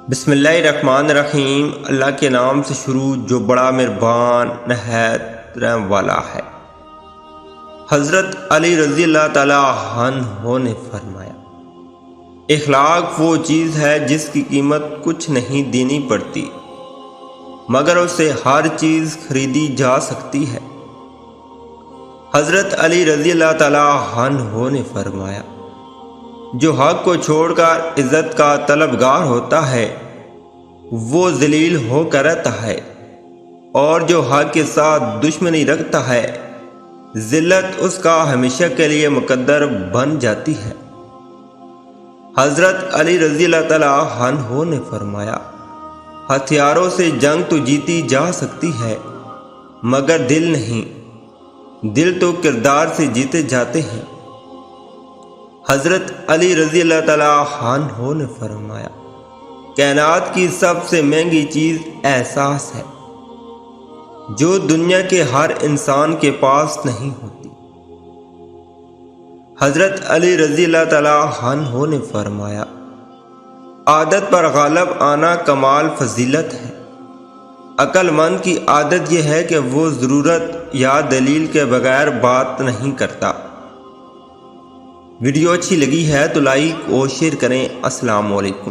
بسم اللہ الرحمن الرحیم۔ اللہ کے نام سے شروع جو بڑا مہربان نہایت رحم والا ہے۔ حضرت علی رضی اللہ تعالی عنہ نے فرمایا، اخلاق وہ چیز ہے جس کی قیمت کچھ نہیں دینی پڑتی مگر اس سے ہر چیز خریدی جا سکتی ہے۔ حضرت علی رضی اللہ تعالی عنہ نے فرمایا، جو حق کو چھوڑ کر عزت کا طلبگار ہوتا ہے وہ ذلیل ہو کر رہتا ہے، اور جو حق کے ساتھ دشمنی رکھتا ہے ذلت اس کا ہمیشہ کے لیے مقدر بن جاتی ہے۔ حضرت علی رضی اللہ تعالی عنہ نے فرمایا، ہتھیاروں سے جنگ تو جیتی جا سکتی ہے مگر دل نہیں، دل تو کردار سے جیتے جاتے ہیں۔ حضرت علی رضی اللہ تعالی عنہ نے فرمایا، کائنات کی سب سے مہنگی چیز احساس ہے جو دنیا کے ہر انسان کے پاس نہیں ہوتی۔ حضرت علی رضی اللہ تعالی عنہ نے فرمایا، عادت پر غالب آنا کمال فضیلت ہے۔ عقل مند کی عادت یہ ہے کہ وہ ضرورت یا دلیل کے بغیر بات نہیں کرتا۔ ویڈیو اچھی لگی ہے تو لائک اور شیئر کریں۔ السلام علیکم۔